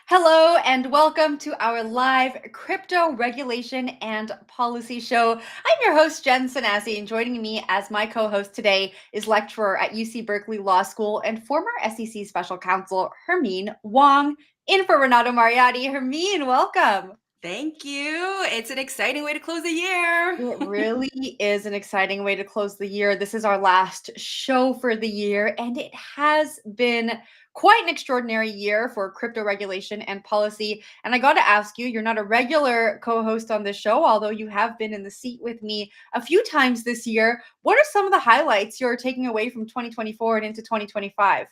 Hello and welcome to our live crypto regulation and policy show. I'm your host, Jen Sanasie, and joining me as my co host today is lecturer at UC Berkeley Law School and former SEC special counsel, Hermine Wong, in for Renato Mariotti. Hermine, welcome. Thank you. It's an exciting way to close the year. It really is an exciting way to close the year. This is our last show for the year, and it has been quite an extraordinary year for crypto regulation and policy. And I got to ask you, you're not a regular co host on this show, although you have been in the seat with me a few times this year. What are some of the highlights you're taking away from 2024 and into 2025?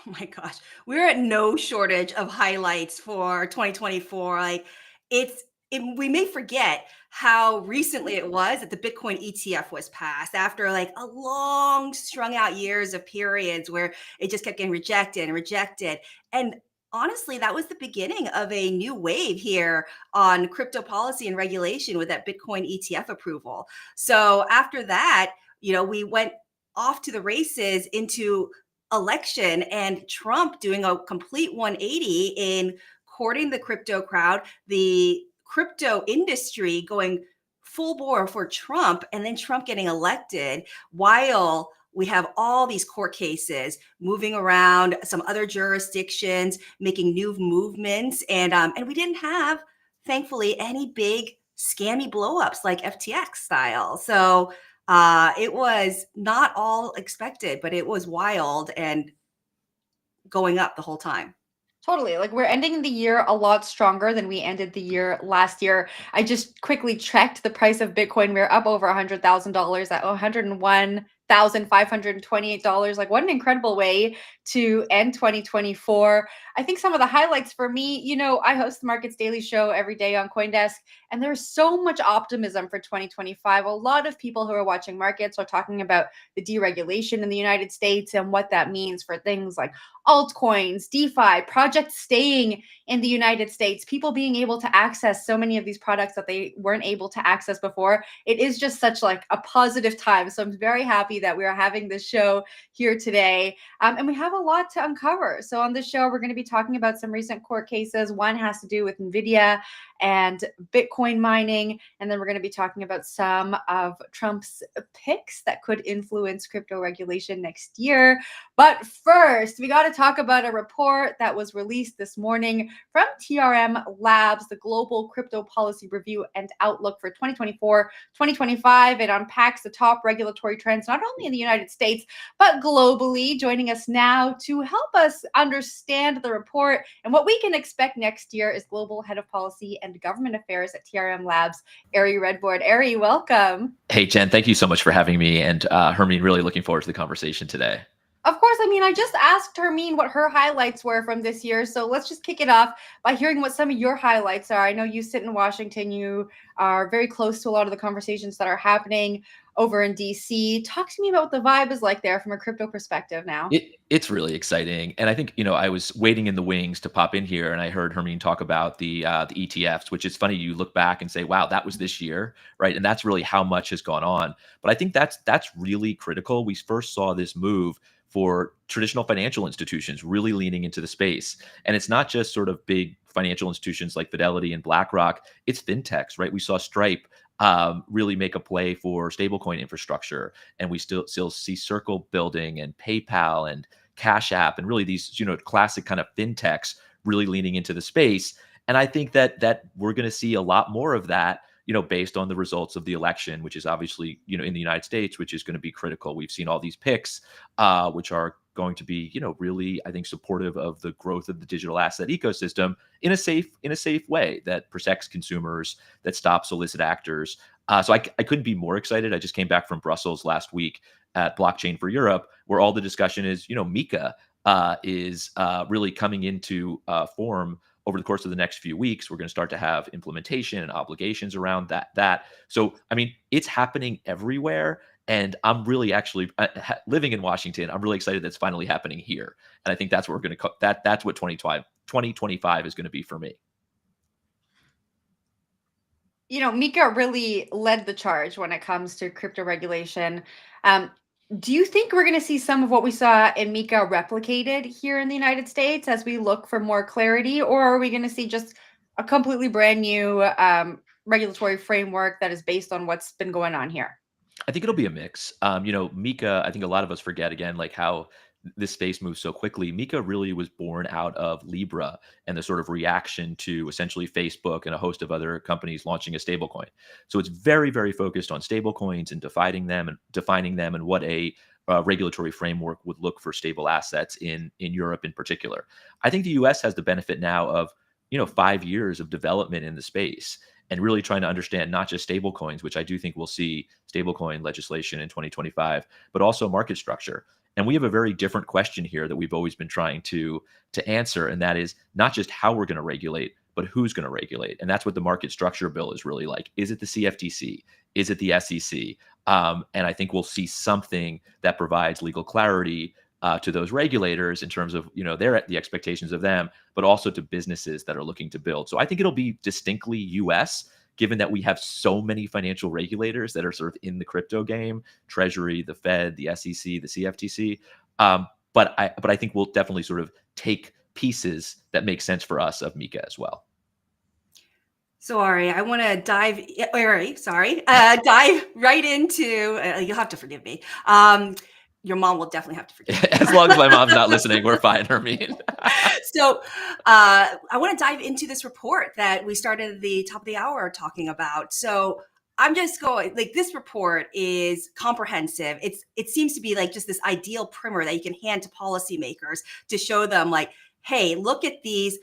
Oh my gosh, we're at no shortage of highlights for 2024. We may forget how recently it was that the Bitcoin ETF was passed after like a long strung out years of periods where it just kept getting rejected and rejected. And honestly, that was the beginning of a new wave here on crypto policy and regulation with that Bitcoin ETF approval. So after that, we went off to the races into election and Trump doing a complete 180 in courting the crypto crowd, the crypto industry going full bore for Trump, and then Trump getting elected while we have all these court cases moving around some other jurisdictions, making new movements. And we didn't have, thankfully, any big scammy blowups like FTX style. So it was not all expected, but it was wild and going up the whole time. Totally. Like we're ending the year a lot stronger than we ended the year last year. I just quickly checked the price of Bitcoin. We're up over $100,000 at $101,528. Like what an incredible way to end 2024. I think some of the highlights for me, I host the Markets Daily Show every day on CoinDesk, and there's so much optimism for 2025. A lot of people who are watching markets are talking about the deregulation in the United States and what that means for things like altcoins, DeFi, projects staying in the United States, people being able to access so many of these products that they weren't able to access before. It is just such like a positive time. So I'm very happy that we are having this show here today. And we have a lot to uncover. So on this show, we're going to be talking about some recent court cases. One has to do with Nvidia and Bitcoin mining. And then we're going to be talking about some of Trump's picks that could influence crypto regulation next year. But first, we got to talk about a report that was released this morning from TRM Labs, the Global Crypto Policy Review and Outlook for 2024-2025. It unpacks the top regulatory trends, not only in the United States, but globally. Joining us now to help us understand the report and what we can expect next year is Global Head of Policy and Government Affairs at TRM Labs, Ari Redbord. Ari, welcome. Hey, Jen, thank you so much for having me. And Hermine, really looking forward to the conversation today. Of course, I just asked Hermine what her highlights were from this year. So let's just kick it off by hearing what some of your highlights are. I know you sit in Washington. You are very close to a lot of the conversations that are happening over in DC. Talk to me about what the vibe is like there from a crypto perspective now. It's really exciting. And I think, I was waiting in the wings to pop in here and I heard Hermine talk about the ETFs, which is funny. You look back and say, wow, that was this year, right? And that's really how much has gone on. But I think that's really critical. We first saw this move for traditional financial institutions really leaning into the space. And it's not just sort of big financial institutions like Fidelity and BlackRock, it's fintechs, right? We saw Stripe really make a play for stablecoin infrastructure. And we still see Circle building and PayPal and Cash App and really these, classic kind of fintechs really leaning into the space. And I think that we're going to see a lot more of that, based on the results of the election, which is obviously, in the United States, which is going to be critical. We've seen all these picks, which are going to be, really, I think, supportive of the growth of the digital asset ecosystem in a safe way that protects consumers, that stops illicit actors. So I couldn't be more excited. I just came back from Brussels last week at Blockchain for Europe, where all the discussion is, MiCA is really coming into form over the course of the next few weeks. We're going to start to have implementation and obligations around that. So, it's happening everywhere. And I'm really actually living in Washington. I'm really excited that's finally happening here. And I think that's what we're going to that's what 2025 is going to be for me. MiCA really led the charge when it comes to crypto regulation. Do you think we're going to see some of what we saw in Mika replicated here in the United States as we look for more clarity, or are we going to see just a completely brand new regulatory framework that is based on what's been going on here? I think it'll be a mix. Mika, I think a lot of us forget again, like how this space moves so quickly. Mika really was born out of Libra and the sort of reaction to essentially Facebook and a host of other companies launching a stablecoin. So it's very, very focused on stablecoins and defining them and what a regulatory framework would look for stable assets in Europe in particular. I think the U.S. has the benefit now of 5 years of development in the space and really trying to understand not just stablecoins, which I do think we'll see stablecoin legislation in 2025, but also market structure. And we have a very different question here that we've always been trying to answer, and that is not just how we're going to regulate, but who's going to regulate. And that's what the market structure bill is really like. Is it the CFTC? Is it the SEC? And I think we'll see something that provides legal clarity to those regulators in terms of the expectations of them, but also to businesses that are looking to build. So I think it'll be distinctly U.S. given that we have so many financial regulators that are sort of in the crypto game: Treasury, the Fed, the SEC, the CFTC. But I think we'll definitely sort of take pieces that make sense for us of Mika as well. So Ari, I want to dive. Dive right into. You'll have to forgive me. Your mom will definitely have to forgive me. As long as my mom's not listening, we're fine, Hermine. So I want to dive into this report that we started at the top of the hour talking about. So I'm just going, like, this report is comprehensive. It seems to be like just this ideal primer that you can hand to policymakers to show them, like, hey, look at these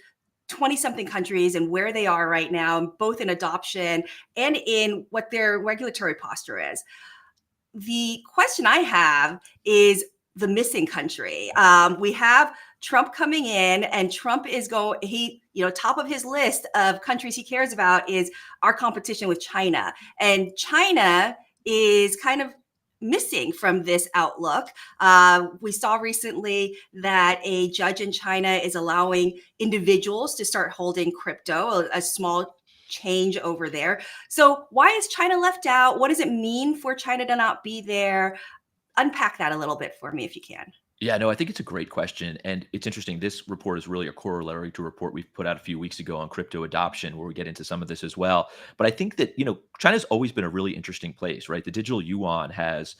20 something countries and where they are right now, both in adoption and in what their regulatory posture is. The question I have is the missing country. We have Trump coming in, and Trump is top of his list of countries he cares about is our competition with China. And China is kind of missing from this outlook. We saw recently that a judge in China is allowing individuals to start holding crypto, a small change over there. So why is China left out? What does it mean for China to not be there? Unpack that a little bit for me if you can. Yeah, no, I think it's a great question. And it's interesting. This report is really a corollary to a report we've put out a few weeks ago on crypto adoption, where we get into some of this as well. But I think that, China's always been a really interesting place, right? The digital yuan has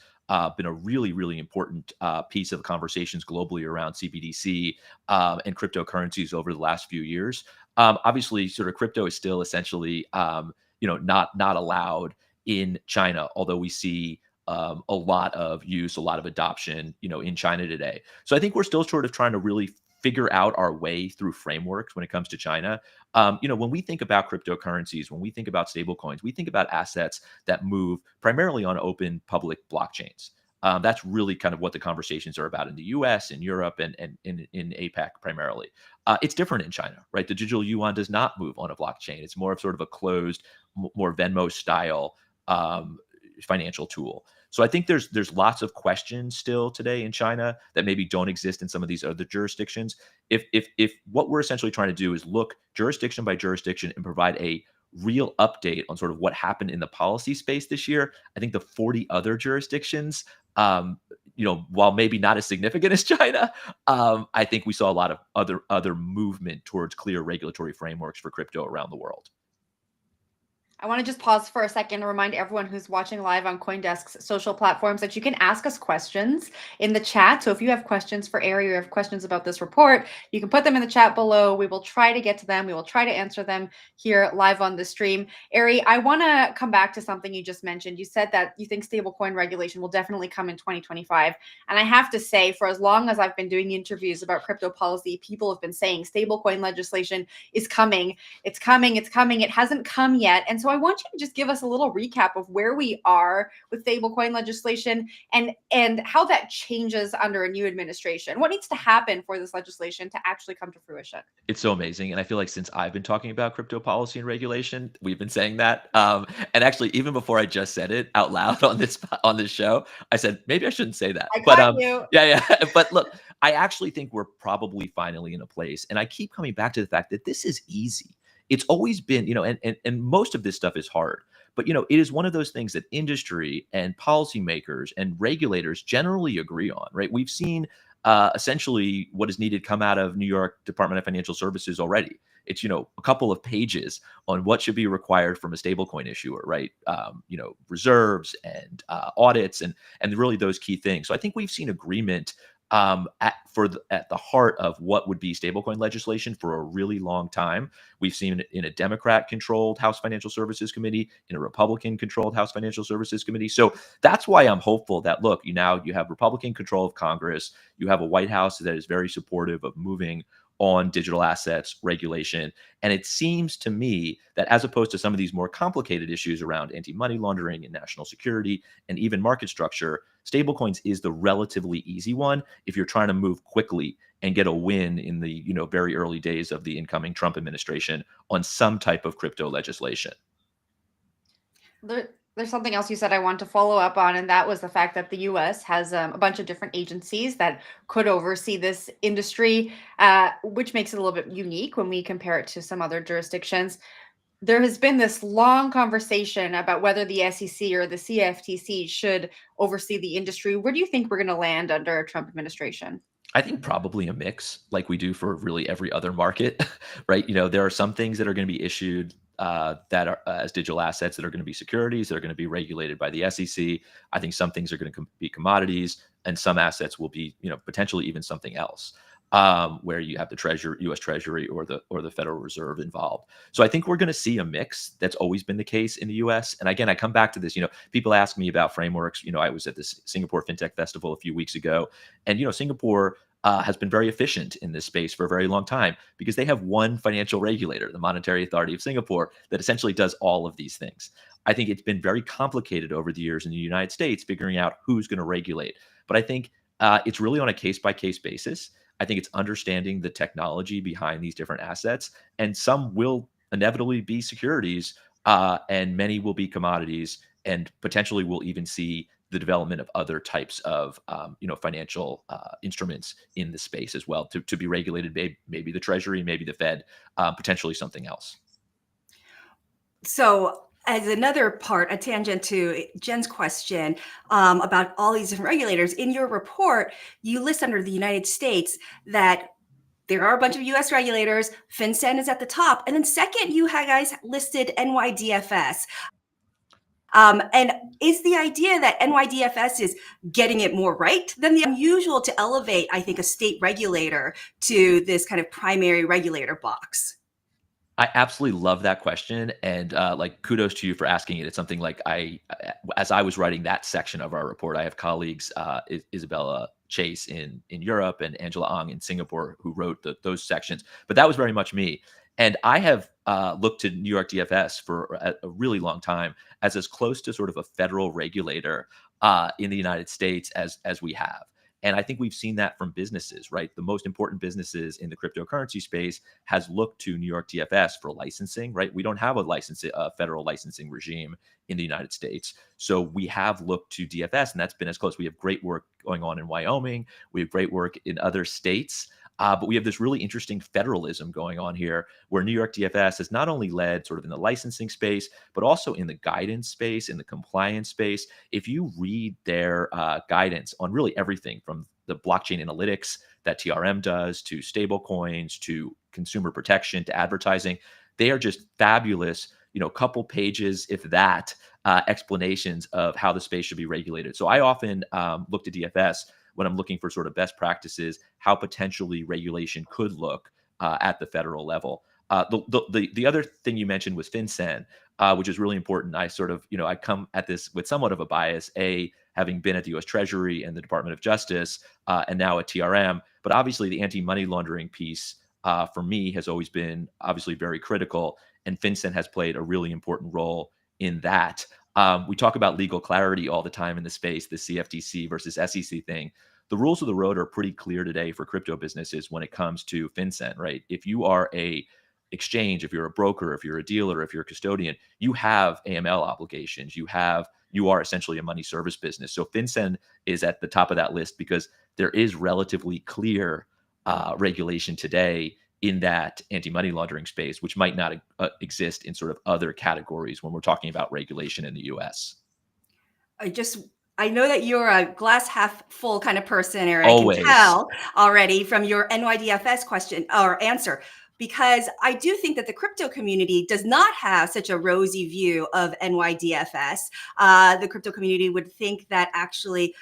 been a really, really important piece of conversations globally around CBDC and cryptocurrencies over the last few years. Obviously, sort of crypto is still essentially, not allowed in China, although we see a lot of use, a lot of adoption, in China today. So I think we're still sort of trying to really figure out our way through frameworks when it comes to China. When we think about cryptocurrencies, when we think about stablecoins, we think about assets that move primarily on open public blockchains. That's really kind of what the conversations are about in the US, in Europe, and in APAC primarily. It's different in China, right? The digital yuan does not move on a blockchain. It's more of sort of a closed, more Venmo style financial tool. So I think there's lots of questions still today in China that maybe don't exist in some of these other jurisdictions. If what we're essentially trying to do is look jurisdiction by jurisdiction and provide a real update on sort of what happened in the policy space this year, I think the 40 other jurisdictions, while maybe not as significant as China, I think we saw a lot of other movement towards clear regulatory frameworks for crypto around the world. I want to just pause for a second to remind everyone who's watching live on CoinDesk's social platforms that you can ask us questions in the chat. So if you have questions for Ari or have questions about this report, you can put them in the chat below. We will try to get to them. We will try to answer them here live on the stream. Ari, I want to come back to something you just mentioned. You said that you think stablecoin regulation will definitely come in 2025. And I have to say, for as long as I've been doing interviews about crypto policy, people have been saying stablecoin legislation is coming. It's coming. It's coming. It hasn't come yet. And so I want you to just give us a little recap of where we are with stablecoin legislation and how that changes under a new administration. What needs to happen for this legislation to actually come to fruition? It's so amazing. And I feel like since I've been talking about crypto policy and regulation, we've been saying that. And actually, even before I just said it out loud on this show, I said, maybe I shouldn't say that. I caught you. Yeah. But look, I actually think we're probably finally in a place. And I keep coming back to the fact that this is easy. It's always been, and most of this stuff is hard, But it is one of those things that industry and policymakers and regulators generally agree on, right? We've seen essentially what is needed come out of New York Department of Financial Services already. It's a couple of pages on what should be required from a stablecoin issuer, right? Reserves and audits and really those key things. So I think we've seen agreement at the heart of what would be stablecoin legislation for a really long time. We've seen it in a Democrat-controlled House Financial Services Committee, in a Republican-controlled House Financial Services Committee. So that's why I'm hopeful that, look, you have Republican control of Congress, you have a White House that is very supportive of moving on digital assets regulation. And it seems to me that, as opposed to some of these more complicated issues around anti-money laundering and national security and even market structure, stablecoins is the relatively easy one if you're trying to move quickly and get a win in the very early days of the incoming Trump administration on some type of crypto legislation. There's something else you said I want to follow up on, and that was the fact that the U.S. has a bunch of different agencies that could oversee this industry, which makes it a little bit unique when we compare it to some other jurisdictions. There has been this long conversation about whether the SEC or the CFTC should oversee the industry. Where do you think we're going to land under a Trump administration? I think probably a mix, like we do for really every other market, right? There are some things that are going to be issued that are as digital assets that are going to be securities that are going to be regulated by the SEC. I think some things are going to be commodities, and some assets will be, potentially even something else, where you have the U.S. Treasury or the Federal Reserve involved. So I think we're going to see a mix. That's always been the case in the U.S. And again, I come back to this. People ask me about frameworks. I was at this Singapore FinTech Festival a few weeks ago, and Singapore has been very efficient in this space for a very long time because they have one financial regulator, the Monetary Authority of Singapore, that essentially does all of these things. I think it's been very complicated over the years in the United States figuring out who's going to regulate. But I think it's really on a case-by-case basis. I think it's understanding the technology behind these different assets, and some will inevitably be securities, and many will be commodities, and potentially we'll even see the development of other types of financial instruments in the space as well to be regulated. Maybe the Treasury, maybe the Fed, potentially something else. So, as another part, a tangent to Jen's question about all these different regulators, in your report, you list under the United States that there are a bunch of US regulators. FinCEN is at the top. And then second, you guys listed NYDFS. And is the idea that NYDFS is getting it more right than the unusual to elevate, I think, a state regulator to this kind of primary regulator box? I absolutely love that question, and kudos to you for asking it. It's something like as I was writing that section of our report, I have colleagues, Isabella Chase in Europe and Angela Ong in Singapore, who wrote those sections. But that was very much me, and I have looked to New York DFS for a really long time as close to sort of a federal regulator in the United States as we have. And I think we've seen that from businesses, right? The most important businesses in the cryptocurrency space has looked to New York DFS for licensing, right? We don't have a federal licensing regime in the United States. So we have looked to DFS, and that's been as close. We have great work going on in Wyoming. We have great work in other states. But we have this really interesting federalism going on here where New York DFS has not only led sort of in the licensing space, but also in the guidance space, in the compliance space. If you read their guidance on really everything from the blockchain analytics that TRM does to stable coins to consumer protection to advertising, they are just fabulous, couple pages, if that, explanations of how the space should be regulated. So I often look to DFS when I'm looking for sort of best practices, how potentially regulation could look at the federal level. The other thing you mentioned was FinCEN, which is really important. I sort of, I come at this with somewhat of a bias, having been at the U.S. Treasury and the Department of Justice, and now at TRM. But obviously, the anti-money laundering piece for me has always been obviously very critical, and FinCEN has played a really important role in that. We talk about legal clarity all the time in the space, the CFTC versus SEC thing. The rules of the road are pretty clear today for crypto businesses when it comes to FinCEN, right? If you are a exchange, if you're a broker, if you're a dealer, if you're a custodian, you have AML obligations. You are essentially a money service business. So FinCEN is at the top of that list because there is relatively clear regulation today in that anti-money laundering space, which might not exist in sort of other categories when we're talking about regulation in the US. I know that you're a glass half full kind of person, and I can Always. tell already from your NYDFS question or answer, because I do think that the crypto community does not have such a rosy view of NYDFS. The crypto community would think that actually,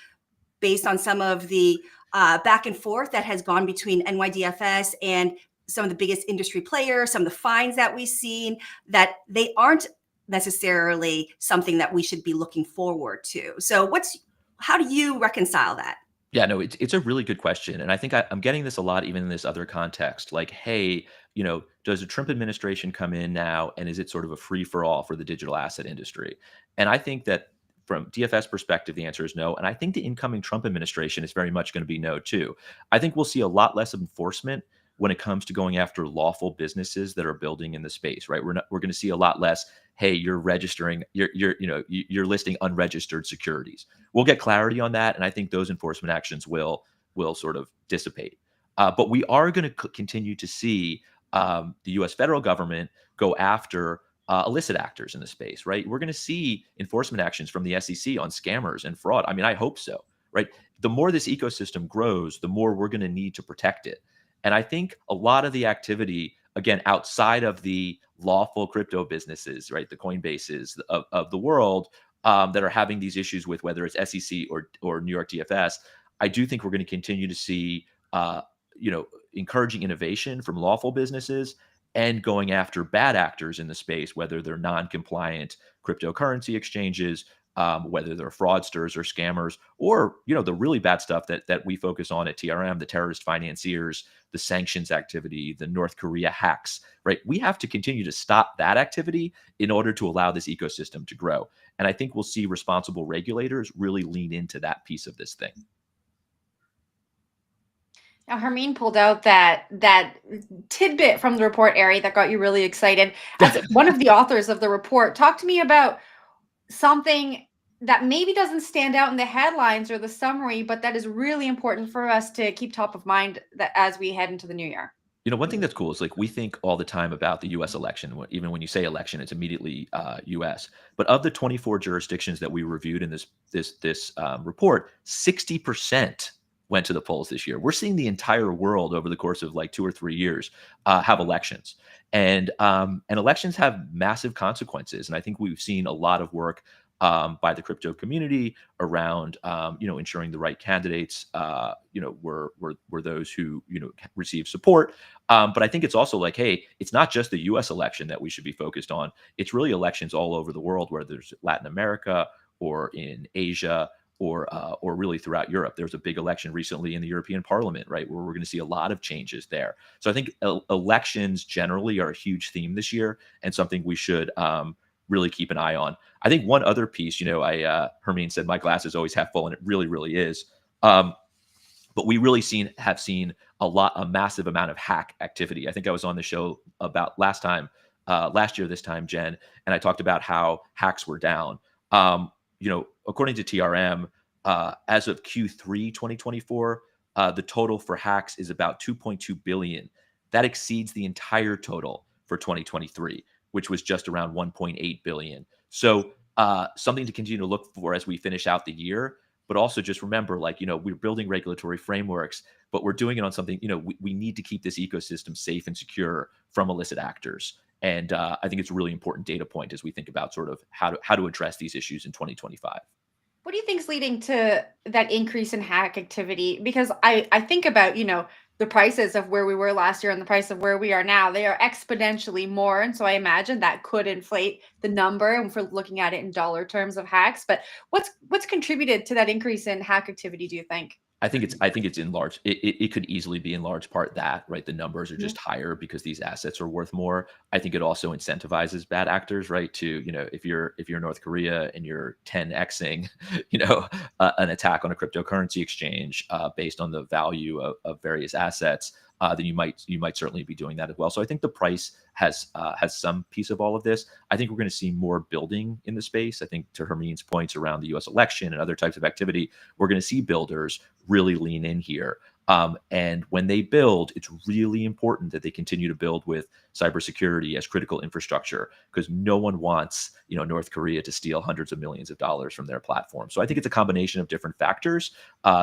based on some of the back and forth that has gone between NYDFS and some of the biggest industry players, some of the fines that we've seen, that they aren't necessarily something that we should be looking forward to. So how do you reconcile that? Yeah, no, it's a really good question, and I think I'm getting this a lot even in this other context. Like, hey, does a Trump administration come in now, and is it sort of a free for all for the digital asset industry? And I think that from DFS perspective, the answer is no. And I think the incoming Trump administration is very much going to be no too. I think we'll see a lot less enforcement when it comes to going after lawful businesses that are building in the space, right? We're going to see a lot less. Hey, you're registering, you're listing unregistered securities. We'll get clarity on that, and I think those enforcement actions will sort of dissipate. But we are going to continue to see the U.S. federal government go after illicit actors in the space, right? We're going to see enforcement actions from the SEC on scammers and fraud. I mean, I hope so, right? The more this ecosystem grows, the more we're going to need to protect it. And I think a lot of the activity, again, outside of the lawful crypto businesses, right, the Coinbases of the world that are having these issues with whether it's SEC or New York DFS, I do think we're going to continue to see, encouraging innovation from lawful businesses and going after bad actors in the space, whether they're non-compliant cryptocurrency exchanges, whether they're fraudsters or scammers, or the really bad stuff that we focus on at TRM, the terrorist financiers, the sanctions activity, the North Korea hacks. Right, we have to continue to stop that activity in order to allow this ecosystem to grow. And I think we'll see responsible regulators really lean into that piece of this thing. Now, Hermine pulled out that tidbit from the report, Ari, that got you really excited. As one of the authors of the report, talk to me about something that maybe doesn't stand out in the headlines or the summary, but that is really important for us to keep top of mind that as we head into the new year. One thing that's cool is like we think all the time about the U.S. election. Even when you say election, it's immediately U.S. But of the 24 jurisdictions that we reviewed in this report, 60% went to the polls this year. We're seeing the entire world over the course of like 2 or 3 years have elections, and elections have massive consequences. And I think we've seen a lot of work by the crypto community around ensuring the right candidates were those who receive support. But I think it's also like, hey, it's not just the U.S. election that we should be focused on. It's really elections all over the world, whether there's Latin America or in Asia or really throughout Europe. There was a big election recently in the European Parliament, right, where we're going to see a lot of changes there. So I think elections generally are a huge theme this year and something we should really keep an eye on. I think one other piece, Hermine said my glass is always half full, and it really, really is. But we really have seen a massive amount of hack activity. I think I was on the show about last year, this time, Jen, and I talked about how hacks were down. According to TRM, as of Q3 2024, the total for hacks is about 2.2 billion. That exceeds the entire total for 2023, which was just around 1.8 billion. So something to continue to look for as we finish out the year. But also just remember, we're building regulatory frameworks, but we're doing it on something, we need to keep this ecosystem safe and secure from illicit actors. And I think it's a really important data point as we think about sort of how to address these issues in 2025. What do you think is leading to that increase in hack activity? Because I think about, the prices of where we were last year and the price of where we are now, they are exponentially more. And so I imagine that could inflate the number if we're looking at it in dollar terms of hacks. But what's contributed to that increase in hack activity, do you think? I think it's in large. It could easily be in large part that, right. The numbers are just higher because these assets are worth more. I think it also incentivizes bad actors, right? To if you're North Korea and you're 10xing, an attack on a cryptocurrency exchange based on the value of various assets, then you might certainly be doing that as well. So I think the price has some piece of all of this. I think we're going to see more building in the space. I think to Hermine's points around the U.S. election and other types of activity, we're going to see builders really lean in here. And when they build, it's really important that they continue to build with cybersecurity as critical infrastructure, because no one wants, North Korea to steal hundreds of millions of dollars from their platform. So I think it's a combination of different factors.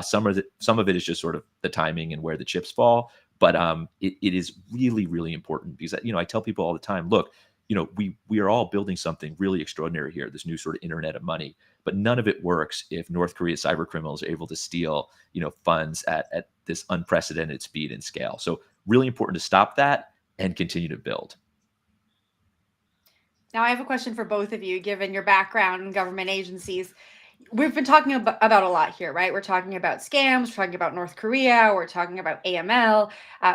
Some of it is just sort of the timing and where the chips fall. But it is really, really important because, I tell people all the time, look, we are all building something really extraordinary here, this new sort of internet of money, but none of it works if North Korea's cyber criminals are able to steal, funds at this unprecedented speed and scale. So really important to stop that and continue to build. Now, I have a question for both of you, given your background in government agencies. We've been talking about a lot here, right? We're talking about scams, we're talking about North Korea, we're talking about AML.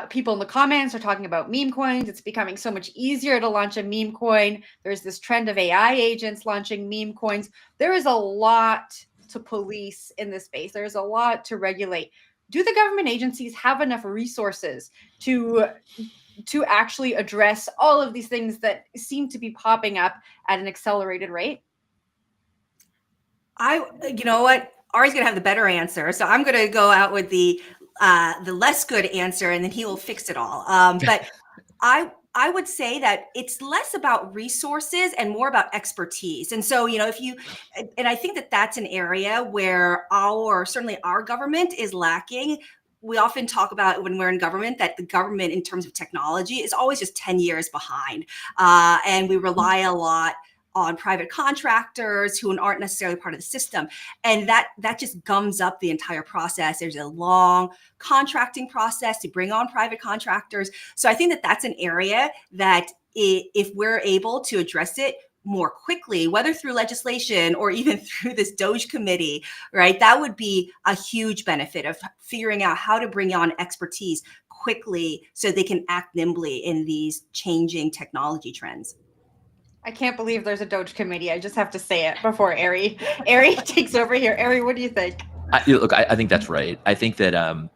People in the comments are talking about meme coins. It's becoming so much easier to launch a meme coin. There's this trend of AI agents launching meme coins. There is a lot to police in this space. There's a lot to regulate. Do the government agencies have enough resources to actually address all of these things that seem to be popping up at an accelerated rate? You know what? Ari's gonna have the better answer, so I'm gonna go out with the less good answer, and then he will fix it all. But I would say that it's less about resources and more about expertise. And so, and I think that that's an area where certainly our government is lacking. We often talk about when we're in government that the government in terms of technology is always just 10 years behind. And we rely a lot on private contractors who aren't necessarily part of the system. And that just gums up the entire process. There's a long contracting process to bring on private contractors. So I think that that's an area that if we're able to address it more quickly, whether through legislation or even through this Doge committee, right, that would be a huge benefit of figuring out how to bring on expertise quickly so they can act nimbly in these changing technology trends. I can't believe there's a Doge committee. I just have to say it before Ari takes over here. Ari, what do you think? Look, I think that's right. I think that,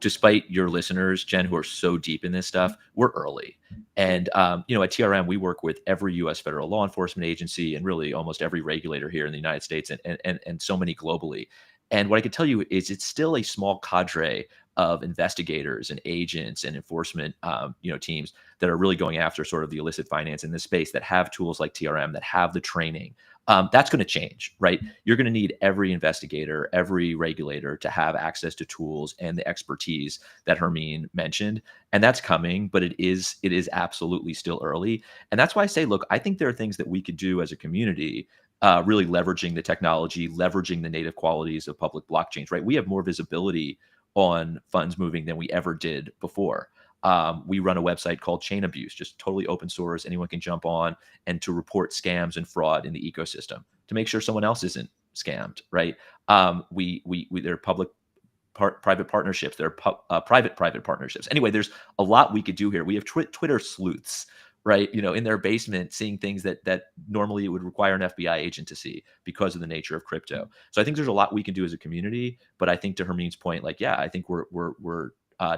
despite your listeners, Jen, who are so deep in this stuff, we're early. And, at TRM, we work with every U.S. federal law enforcement agency and really almost every regulator here in the United States and so many globally. And what I can tell you is it's still a small cadre of investigators and agents and enforcement, teams that are really going after sort of the illicit finance in this space, that have tools like TRM, that have the training. That's going to change, right? You're going to need every investigator, every regulator to have access to tools and the expertise that Hermine mentioned. And that's coming, but it is absolutely still early. And that's why I say, look, I think there are things that we could do as a community, really leveraging the technology, leveraging the native qualities of public blockchains, right? We have more visibility on funds moving than we ever did before. We run a website called Chain Abuse, just totally open source. Anyone can jump on and to report scams and fraud in the ecosystem to make sure someone else isn't scammed, right? There are private partnerships. There are private partnerships. Anyway, there's a lot we could do here. We have Twitter sleuths, right? In their basement, seeing things that normally it would require an FBI agent to see because of the nature of crypto. So I think there's a lot we can do as a community. But I think to Hermine's point, I think we're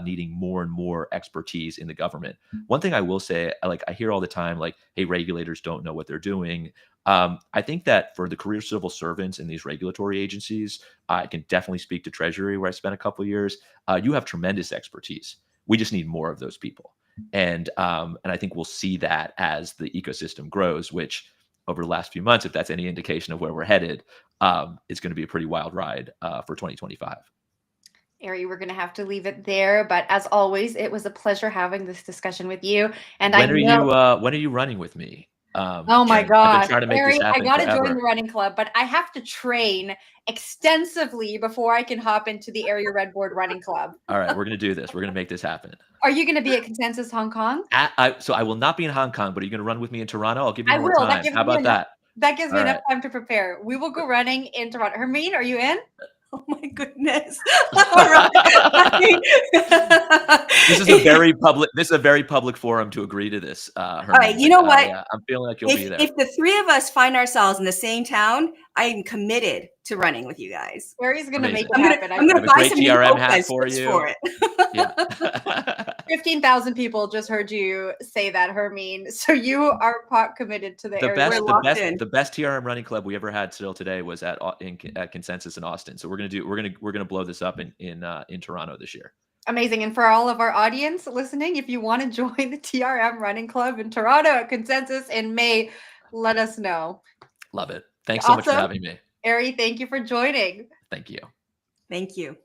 needing more and more expertise in the government. One thing I will say, I hear all the time, hey, regulators don't know what they're doing. I think that for the career civil servants in these regulatory agencies, I can definitely speak to Treasury, where I spent a couple of years. You have tremendous expertise. We just need more of those people. And I think we'll see that as the ecosystem grows, which over the last few months, if that's any indication of where we're headed, it's going to be a pretty wild ride for 2025. Ari, we're going to have to leave it there. But as always, it was a pleasure having this discussion with you. And when are you running with me? Oh my Jen, gosh, I've been trying to make Ari, this happen I got to forever. join the running club, but I have to train extensively before I can hop into the Area Redbord running club. All right, we're going to do this. We're going to make this happen. Are you going to be at Consensus Hong Kong? So I will not be in Hong Kong, but are you going to run with me in Toronto? I'll give you more time. How about that? That gives me enough time to prepare. We will go running in Toronto. Hermine, are you in? Oh my goodness. All right. This is a very public forum to agree to this. Hermine. All right, you know what? I'm feeling like you'll be there. If the three of us find ourselves in the same town, I am committed to running with you guys. Ari's going to make it happen. I'm going to buy some TRM hats for you. For it. Yeah. 15,000 people just heard you say that, Hermine. So you are committed to the area. The best TRM running club we ever had still today was at Consensus in Austin. So we're gonna blow this up in Toronto this year. Amazing. And for all of our audience listening, if you want to join the TRM running club in Toronto at Consensus in May, let us know. Love it. Thanks so much for Awesome. having me. Ari, thank you for joining. Thank you. Thank you.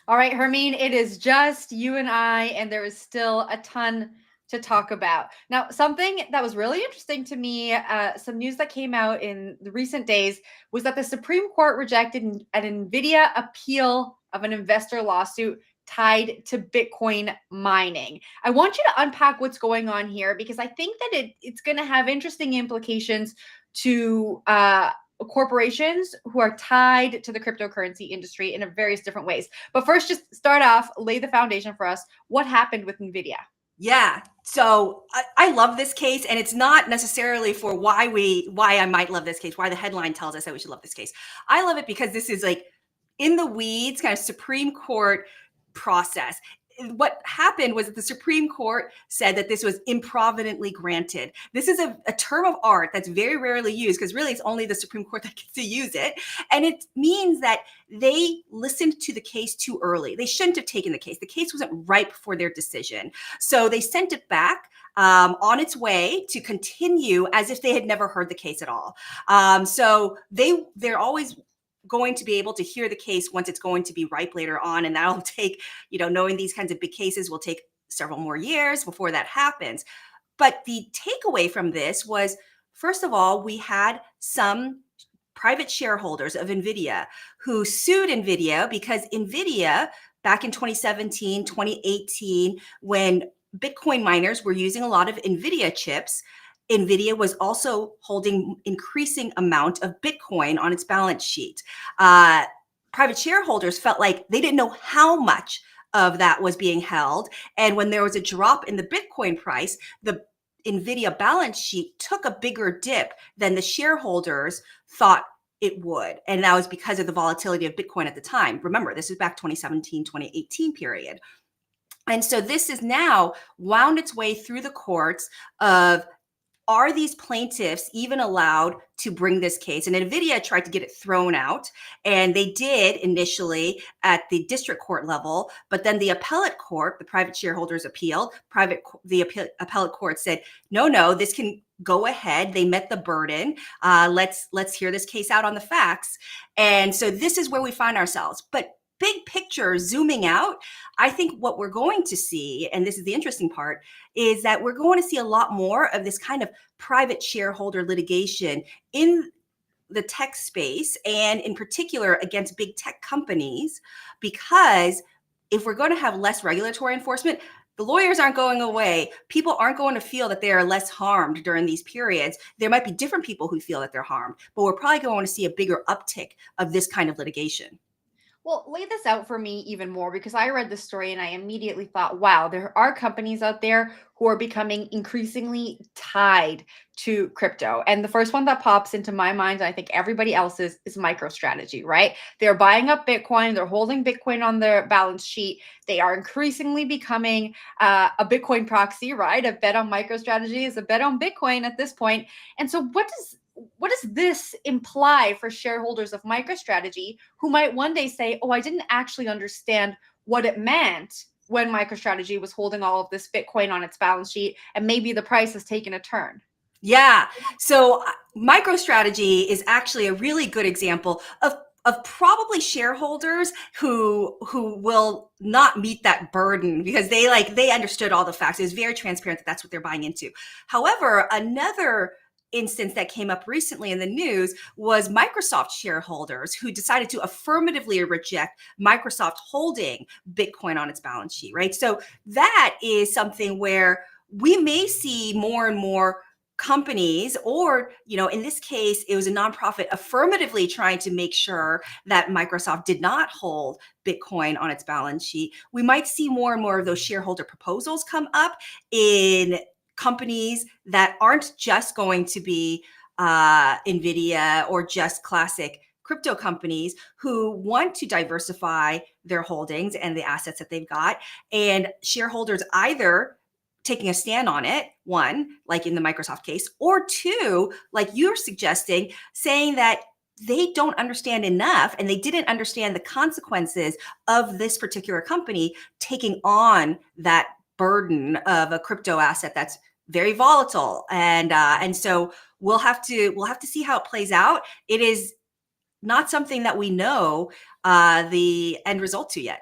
All right, Hermine, it is just you and I, and there is still a ton to talk about. Now, something that was really interesting to me, some news that came out in the recent days, was that the Supreme Court rejected an Nvidia appeal of an investor lawsuit tied to Bitcoin mining. I want you to unpack what's going on here, because I think that it's going to have interesting implications to corporations who are tied to the cryptocurrency industry in various different ways. But first, just start off, lay the foundation for us. What happened with Nvidia? Yeah. So I love this case, and it's not necessarily for why I might love this case, why the headline tells us that we should love this case. I love it because this is like in the weeds, kind of Supreme Court process. What happened was that the Supreme Court said that this was improvidently granted. This is a term of art that's very rarely used, because really it's only the Supreme Court that gets to use it. And it means that they listened to the case too early. They shouldn't have taken the case. The case wasn't ripe for their decision. So they sent it back on its way to continue as if they had never heard the case at all. So they're always going to be able to hear the case once it's going to be ripe later on. And that'll take, knowing these kinds of big cases will take several more years before that happens. But the takeaway from this was, first of all, we had some private shareholders of Nvidia who sued Nvidia because Nvidia, back in 2017, 2018, when Bitcoin miners were using a lot of Nvidia chips, Nvidia was also holding increasing amount of Bitcoin on its balance sheet. Private shareholders felt like they didn't know how much of that was being held. And when there was a drop in the Bitcoin price, the Nvidia balance sheet took a bigger dip than the shareholders thought it would. And that was because of the volatility of Bitcoin at the time. Remember, this is back 2017, 2018 period. And so this is now wound its way through the courts of, are these plaintiffs even allowed to bring this case? And Nvidia tried to get it thrown out, and they did initially at the district court level, but then the appellate court, the private shareholders appealed, the appellate court said, no, this can go ahead. They met the burden. Let's hear this case out on the facts. And so this is where we find ourselves. But big picture, zooming out, I think what we're going to see, and this is the interesting part, is that we're going to see a lot more of this kind of private shareholder litigation in the tech space, and in particular against big tech companies, because if we're going to have less regulatory enforcement, the lawyers aren't going away. People aren't going to feel that they are less harmed during these periods. There might be different people who feel that they're harmed, but we're probably going to see a bigger uptick of this kind of litigation. Well, lay this out for me even more, because I read this story and I immediately thought, wow, there are companies out there who are becoming increasingly tied to crypto. And the first one that pops into my mind, and I think everybody else's, is MicroStrategy, right? They're buying up Bitcoin. They're holding Bitcoin on their balance sheet. They are increasingly becoming a Bitcoin proxy, right? A bet on MicroStrategy is a bet on Bitcoin at this point. And so what does this imply for shareholders of MicroStrategy, who might one day say, oh, I didn't actually understand what it meant when MicroStrategy was holding all of this Bitcoin on its balance sheet, and maybe the price has taken a turn? Yeah. So MicroStrategy is actually a really good example of probably shareholders who will not meet that burden, because they understood all the facts. It was very transparent that that's what they're buying into. However, another instance that came up recently in the news was Microsoft shareholders who decided to affirmatively reject Microsoft holding Bitcoin on its balance sheet, right? So that is something where we may see more and more companies, or, in this case, it was a nonprofit affirmatively trying to make sure that Microsoft did not hold Bitcoin on its balance sheet. We might see more and more of those shareholder proposals come up in companies that aren't just going to be Nvidia or just classic crypto companies, who want to diversify their holdings and the assets that they've got, and shareholders either taking a stand on it, one, like in the Microsoft case, or two, like you're suggesting, saying that they don't understand enough, and they didn't understand the consequences of this particular company taking on that burden of a crypto asset that's very volatile. And so we'll have to see how it plays out. It is not something that we know the end result to yet.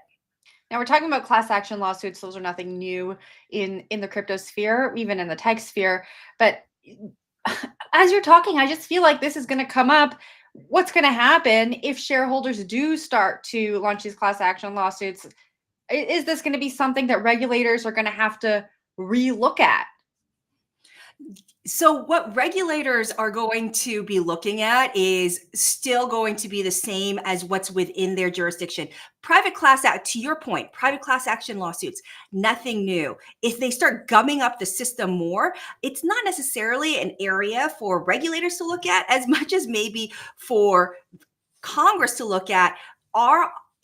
Now we're talking about class action lawsuits. Those are nothing new in the crypto sphere, even in the tech sphere. But as you're talking, I just feel like this is going to come up. What's going to happen if shareholders do start to launch these class action lawsuits? Is this going to be something that regulators are going to have to relook at? So what regulators are going to be looking at is still going to be the same as what's within their jurisdiction. Private class act, to your point, private class action lawsuits, nothing new. If they start gumming up the system more, it's not necessarily an area for regulators to look at as much as maybe for Congress to look at.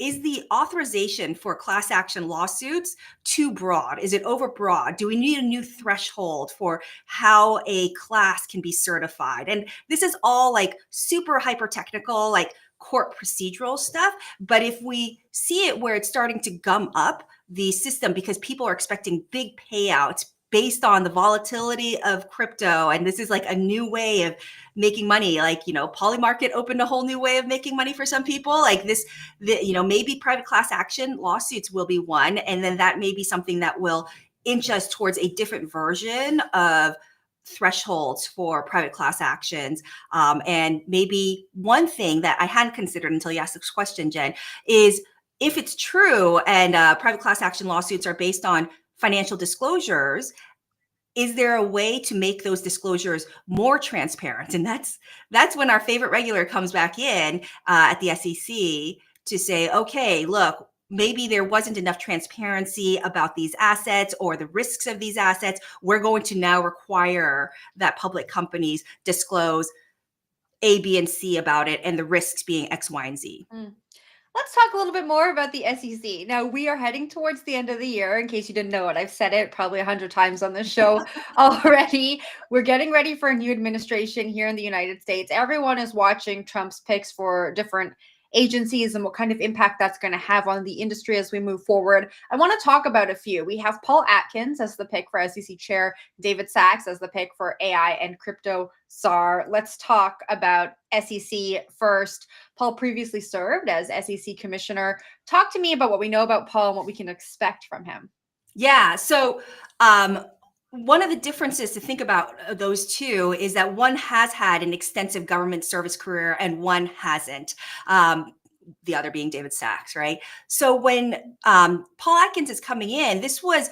Is the authorization for class action lawsuits too broad? Is it overbroad? Do we need a new threshold for how a class can be certified? And this is all like super hyper technical, like court procedural stuff. But if we see it where it's starting to gum up the system because people are expecting big payouts based on the volatility of crypto, and this is like a new way of making money, like, Polymarket opened a whole new way of making money for some people, like this, maybe private class action lawsuits will be one, and then that may be something that will inch us towards a different version of thresholds for private class actions. And maybe one thing that I hadn't considered until you asked this question, Jen, is if it's true and private class action lawsuits are based on financial disclosures, is there a way to make those disclosures more transparent? And that's when our favorite regulator comes back in at the SEC to say, okay, look, maybe there wasn't enough transparency about these assets or the risks of these assets. We're going to now require that public companies disclose A, B, and C about it, and the risks being X, Y, and Z. Mm. Let's talk a little bit more about the SEC. Now, we are heading towards the end of the year. In case you didn't know it, I've said it probably 100 times on this show already. We're getting ready for a new administration here in the United States. Everyone is watching Trump's picks for different agencies and what kind of impact that's going to have on the industry as we move forward. I want to talk about a few. We have Paul Atkins as the pick for SEC chair, David Sachs as the pick for AI and crypto czar. Let's talk about SEC first. Paul previously served as SEC commissioner. Talk to me about what we know about Paul and what we can expect from him. Yeah. So, one of the differences to think about those two is that one has had an extensive government service career and one hasn't. The other being David Sachs, right? So when Paul Atkins is coming in, this was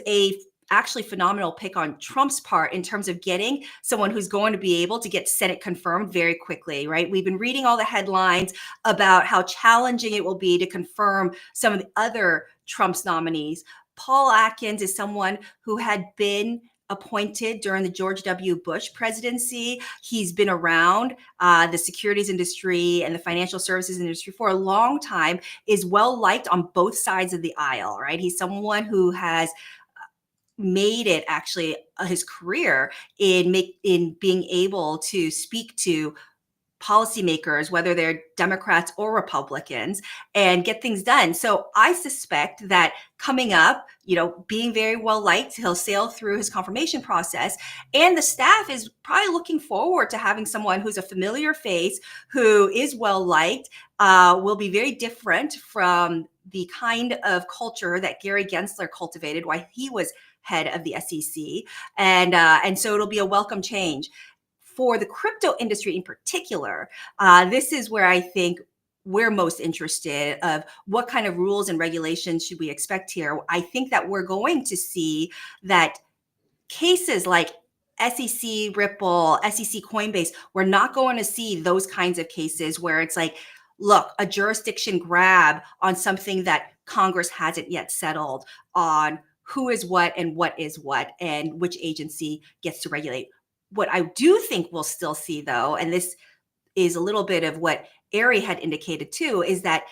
a actually phenomenal pick on Trump's part in terms of getting someone who's going to be able to get Senate confirmed very quickly, right? We've been reading all the headlines about how challenging it will be to confirm some of the other Trump's nominees. Paul Atkins is someone who had been appointed during the George W. Bush presidency. He's been around the securities industry and the financial services industry for a long time, is well liked on both sides of the aisle, right? He's someone who has made it actually his career in being able to speak to policymakers, whether they're Democrats or Republicans, and get things done. So I suspect that coming up, being very well liked, he'll sail through his confirmation process. And the staff is probably looking forward to having someone who's a familiar face, who is well liked, will be very different from the kind of culture that Gary Gensler cultivated while he was head of the SEC. And so it'll be a welcome change. For the crypto industry in particular, this is where I think we're most interested of what kind of rules and regulations should we expect here. I think that we're going to see that cases like SEC Ripple, SEC Coinbase, we're not going to see those kinds of cases where it's like, look, a jurisdiction grab on something that Congress hasn't yet settled on who is what and which agency gets to regulate. What I do think we'll still see, though, and this is a little bit of what Ari had indicated too, is that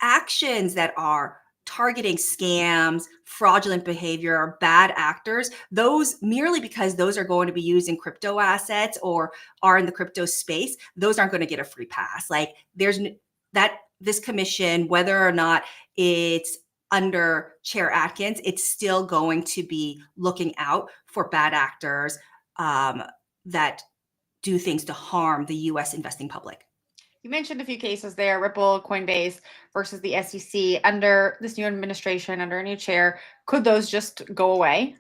actions that are targeting scams, fraudulent behavior, bad actors, those merely because those are going to be used in crypto assets or are in the crypto space, those aren't going to get a free pass. Like this commission, whether or not it's under Chair Atkins, it's still going to be looking out for bad actors that do things to harm the U.S. investing public. You mentioned a few cases there, Ripple, Coinbase versus the SEC. Under this new administration, under a new chair, could those just go away?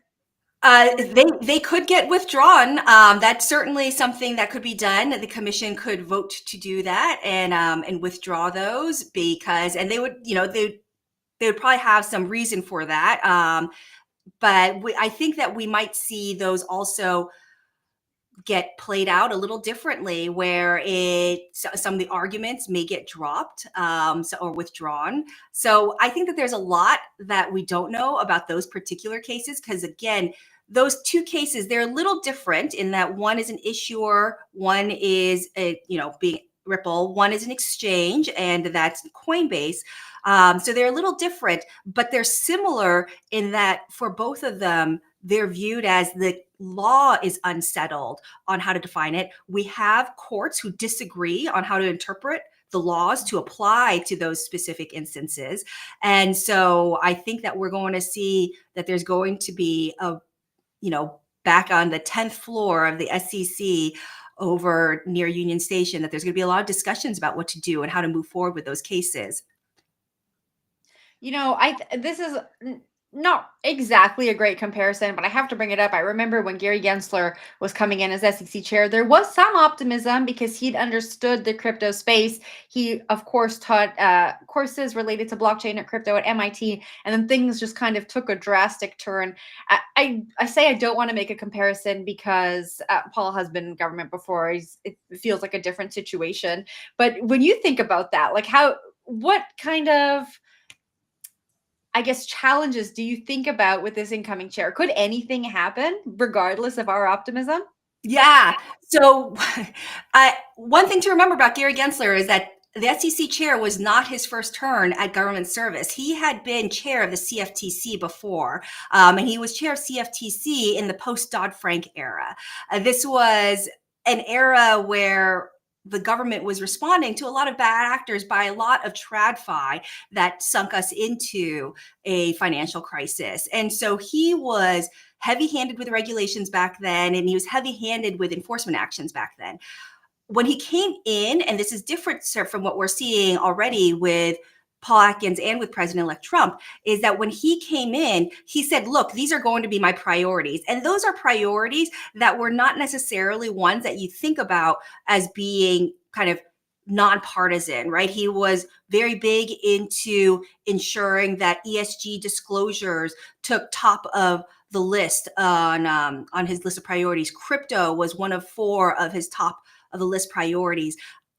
They could get withdrawn. That's certainly something that could be done. The commission could vote to do that and withdraw those because, and they would, they would probably have some reason for that. But I think that we might see those also get played out a little differently, where some of the arguments may get dropped or withdrawn. So I think that there's a lot that we don't know about those particular cases, because again, those two cases, they're a little different in that one is an issuer, one is being Ripple, one is an exchange, and that's Coinbase. So they're a little different, but they're similar in that for both of them, they're viewed as the law is unsettled on how to define it. We have courts who disagree on how to interpret the laws to apply to those specific instances. And so I think that we're going to see that there's going to be back on the 10th floor of the SEC over near Union Station, that there's going to be a lot of discussions about what to do and how to move forward with those cases. This is not exactly a great comparison, but I have to bring it up. I remember when Gary Gensler was coming in as SEC chair, there was some optimism because he'd understood the crypto space. He, of course, taught courses related to blockchain and crypto at MIT, and then things just kind of took a drastic turn. I say I don't want to make a comparison because Paul has been in government before. It feels like a different situation. But when you think about that, like what kind of challenges do you think about with this incoming chair? Could anything happen regardless of our optimism? Yeah. So one thing to remember about Gary Gensler is that the SEC chair was not his first turn at government service. He had been chair of the CFTC before, and he was chair of CFTC in the post-Dodd-Frank era. This was an era where the government was responding to a lot of bad actors by a lot of TradFi that sunk us into a financial crisis. And so he was heavy-handed with regulations back then, and he was heavy-handed with enforcement actions back then. When he came in, and this is different from what we're seeing already with Paul Atkins and with President-elect Trump, is that when he came in, he said, look, these are going to be my priorities. And those are priorities that were not necessarily ones that you think about as being kind of nonpartisan, right? He was very big into ensuring that ESG disclosures took top of the list on his list of priorities. Crypto was one of 4 of his top of the list priorities.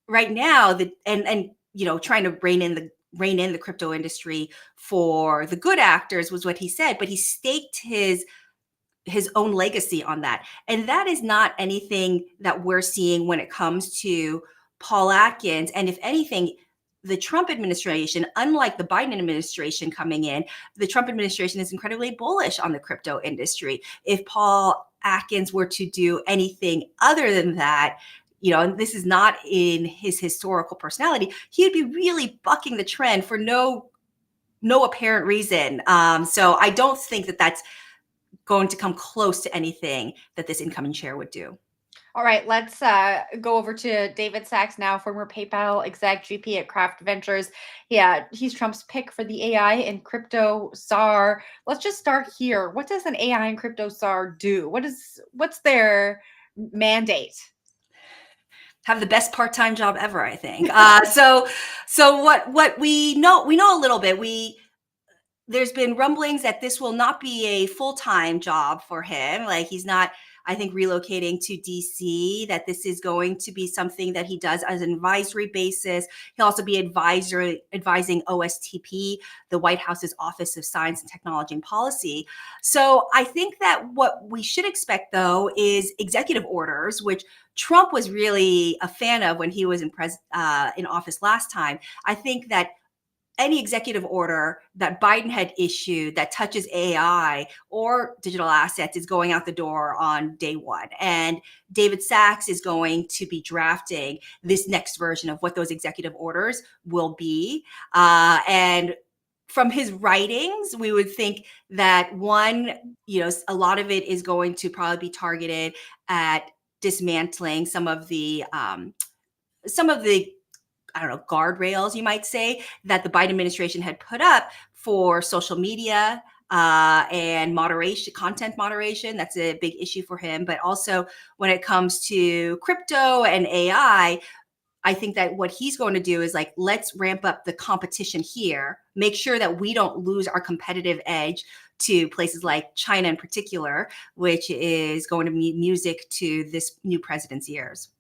Right now, trying to rein in the crypto industry for the good actors was what he said, but he staked his own legacy on that. And that is not anything that we're seeing when it comes to Paul Atkins. And if anything, the Trump administration, unlike the Biden administration coming in, the Trump administration is incredibly bullish on the crypto industry. If Paul Atkins were to do anything other than that, and this is not in his historical personality, he would be really bucking the trend for no apparent reason. So I don't think that that's going to come close to anything that this incoming chair would do. All right, let's go over to David Sachs now, former PayPal exec, GP at Craft Ventures. Yeah, he's Trump's pick for the AI and crypto czar. Let's just start here. What does an AI and crypto czar do? What's their mandate? Have the best part-time job ever, I think. So what we know a little bit. There's been rumblings that this will not be a full-time job for him. Like, he's not, I think, relocating to DC, that this is going to be something that he does as an advisory basis. He'll also be advising OSTP, the White House's Office of Science and Technology and Policy. So I think that what we should expect, though, is executive orders, which Trump was really a fan of when he was in office last time. I think that any executive order that Biden had issued that touches AI or digital assets is going out the door on day one. And David Sachs is going to be drafting this next version of what those executive orders will be. And from his writings, we would think that one, a lot of it is going to probably be targeted at dismantling some of the I don't know, guardrails, you might say, that the Biden administration had put up for social media and moderation, content moderation. That's a big issue for him. But also when it comes to crypto and AI, I think that what he's going to do is like, let's ramp up the competition here, make sure that we don't lose our competitive edge to places like China in particular, which is going to be music to this new president's ears.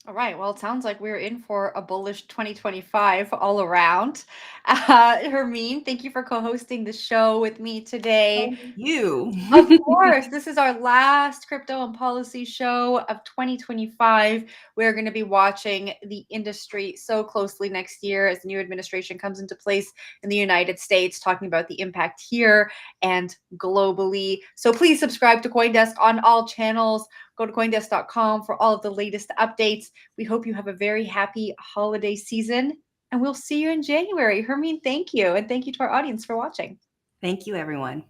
All right. Well, it sounds like we're in for a bullish 2025 all around. Hermine, thank you for co-hosting the show with me today. Thank you. Of course, this is our last crypto and policy show of 2025. We're going to be watching the industry so closely next year as the new administration comes into place in the United States, talking about the impact here and globally. So please subscribe to CoinDesk on all channels. Go to coindesk.com for all of the latest updates. We hope you have a very happy holiday season, and we'll see you in January. Hermine, thank you. And thank you to our audience for watching. Thank you, everyone.